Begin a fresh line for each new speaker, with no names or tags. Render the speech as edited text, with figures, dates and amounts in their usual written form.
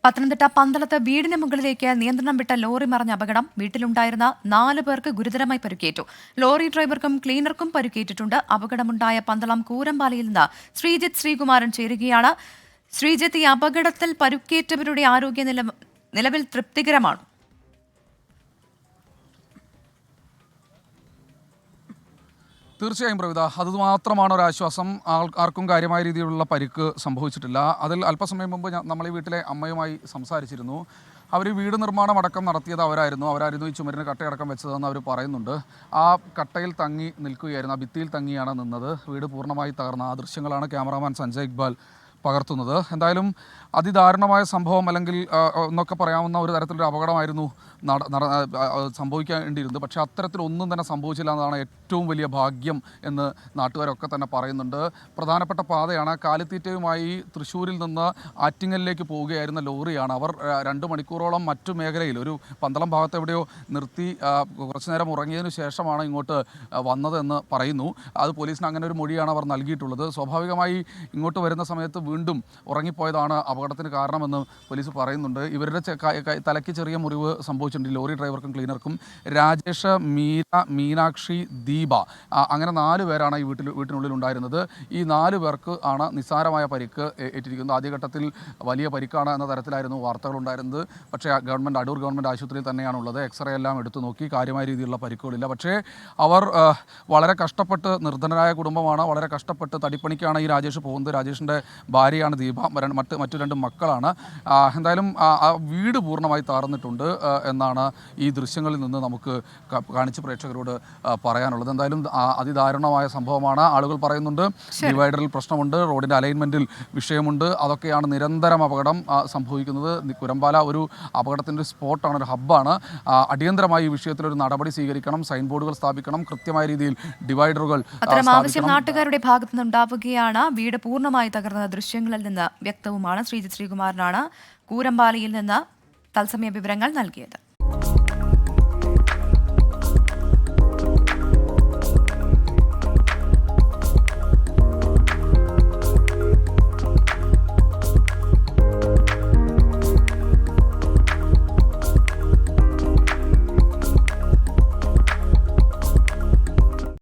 പത്തനംതിട്ട പന്തളത്ത് വീടിന് മുകളിലേക്ക് നിയന്ത്രണം വിട്ട ലോറി മറിഞ്ഞ അപകടം. വീട്ടിലുണ്ടായിരുന്ന 4 പേർക്ക് ഗുരുതരമായി പരിക്കേറ്റു. ലോറി ഡ്രൈവർക്കും ക്ലീനർക്കും പരിക്കേറ്റിട്ടുണ്ട്. അപകടമുണ്ടായ പന്തളം കൂരമ്പാലയിൽ നിന്ന് ശ്രീജിത്ത് ശ്രീകുമാരൻ ചേരുകയാണ്. ശ്രീജിത്ത്, ഈ അപകടത്തിൽ പരിക്കേറ്റവരുടെ ആരോഗ്യ നിലവിൽ തൃപ്തികരമാണ്?
തീർച്ചയായും പ്രവിത, അതുമാത്രമാണ് ഒരാശ്വാസം. ആർക്കും കാര്യമായ രീതിയിലുള്ള പരിക്ക് സംഭവിച്ചിട്ടില്ല. അതിൽ അല്പസമയം മുമ്പ് നമ്മൾ ഈ വീട്ടിലെ അമ്മയുമായി സംസാരിച്ചിരുന്നു. അവർ വീട് നിർമ്മാണം അടക്കം നടത്തിയത് അവരായിരുന്നു ഈ ചുമരിന് കട്ടയടക്കം വെച്ചതെന്ന് അവർ പറയുന്നുണ്ട്. ആ കട്ടയിൽ തങ്ങി നിൽക്കുകയായിരുന്നു, ആ ഭിത്തിയിൽ തങ്ങിയാണ് നിന്നത്. വീട് പൂർണ്ണമായി തകർന്ന ആ ദൃശ്യങ്ങളാണ് ക്യാമറാമാൻ സഞ്ജയ് ഇക്ബാൽ പകർത്തുന്നത്. എന്തായാലും അതിദാരുണമായ സംഭവം, അല്ലെങ്കിൽ എന്നൊക്കെ പറയാവുന്ന ഒരു തരത്തിലൊരു അപകടമായിരുന്നു സംഭവിക്കേണ്ടിയിരുന്നത്. പക്ഷേ അത്തരത്തിലൊന്നും തന്നെ സംഭവിച്ചില്ല എന്നതാണ് ഏറ്റവും വലിയ ഭാഗ്യം എന്ന് നാട്ടുകാരൊക്കെ തന്നെ പറയുന്നുണ്ട്. പ്രധാനപ്പെട്ട പാതയാണ്. കാലിത്തീറ്റയുമായി തൃശ്ശൂരിൽ നിന്ന് ആറ്റിങ്ങലിലേക്ക് പോവുകയായിരുന്ന ലോറിയാണ്. അവർ 2 മണിക്കൂറോളം മറ്റു മേഖലയിൽ ഒരു പന്തളം ഭാഗത്ത് എവിടെയോ നിർത്തി കുറച്ചു നേരം ഉറങ്ങിയതിനു ശേഷമാണ് ഇങ്ങോട്ട് വന്നതെന്ന് പറയുന്നു. അത് പോലീസിന് അങ്ങനെ ഒരു മൊഴിയാണ് അവർ നൽകിയിട്ടുള്ളത്. സ്വാഭാവികമായി ഇങ്ങോട്ട് വരുന്ന സമയത്ത് വീണ്ടും ഉറങ്ങിപ്പോയതാണ് അപകടത്തിന് കാരണമെന്ന് പോലീസ് പറയുന്നുണ്ട്. ഇവരുടെ തലയ്ക്ക് ചെറിയ മുറിവ് സംഭവിച്ചിട്ടുണ്ട്, ലോറി ഡ്രൈവർക്കും ക്ലീനർക്കും. രാജേഷ്, മീനാക്ഷി, ദീപ, അങ്ങനെ 4 പേരാണ് ഈ വീട്ടിനുള്ളിൽ ഉണ്ടായിരുന്നത്. ഈ 4 പേർക്ക് ആണ് നിസ്സാരമായ പരിക്ക് ഏറ്റിരിക്കുന്നത്. ആദ്യഘട്ടത്തിൽ വലിയ പരിക്കാണ് എന്ന തരത്തിലായിരുന്നു വാർത്തകളുണ്ടായിരുന്നത്. പക്ഷേ അടൂർ ഗവൺമെൻറ് ആശുപത്രിയിൽ തന്നെയാണുള്ളത്. എക്സ്റേ എല്ലാം എടുത്തു നോക്കി, കാര്യമായ രീതിയിലുള്ള പരിക്കുകളില്ല. പക്ഷേ അവർ വളരെ കഷ്ടപ്പെട്ട്, നിർധനരായ കുടുംബമാണ്, വളരെ കഷ്ടപ്പെട്ട് തടിപ്പണിക്കാണ് ഈ രാജേഷ് പോകുന്നത്. രാജേഷിൻ്റെ ഭാര്യയാണ് ദീപ, മറ്റു 2 മക്കളാണ്. എന്തായാലും ആ വീട് പൂർണ്ണമായി തകർന്നിട്ടുണ്ട് എന്നാണ് ഈ ദൃശ്യങ്ങളിൽ നിന്ന് നമുക്ക് കാണിച്ച് പ്രേക്ഷകരോട് പറയാനുള്ളത്. എന്തായാലും അതിദാരുണമായ സംഭവമാണ്. ആളുകൾ പറയുന്നുണ്ട് ഡിവൈഡറിൽ പ്രശ്നമുണ്ട്, റോഡിൻ്റെ അലൈൻമെൻറ്റിൽ വിഷയമുണ്ട്. അതൊക്കെയാണ് നിരന്തരം അപകടം സംഭവിക്കുന്നത്. കുരമ്പാല ഒരു അപകടത്തിൻ്റെ സ്പോട്ടാണ്, ഒരു ഹബ്ബാണ്. അടിയന്തരമായി ഈ വിഷയത്തിലൊരു നടപടി സ്വീകരിക്കണം, സൈൻ ബോർഡുകൾ സ്ഥാപിക്കണം, കൃത്യമായ രീതിയിൽ ഡിവൈഡറുകൾ
ആവശ്യം നാട്ടുകാരുടെ ഭാഗത്തു നിന്നുണ്ടാവുകയാണ്. വീട് പൂർണ്ണമായി തകർന്ന ദൃശ്യങ്ങളിൽ നിന്ന് വ്യക്തവുമാണ്. ശ്രീജിത്ത് ശ്രീകുമാരനാണ് കൂരമ്പാലയിൽ നിന്ന് തത്സമയ വിവരങ്ങൾ നൽകിയത്.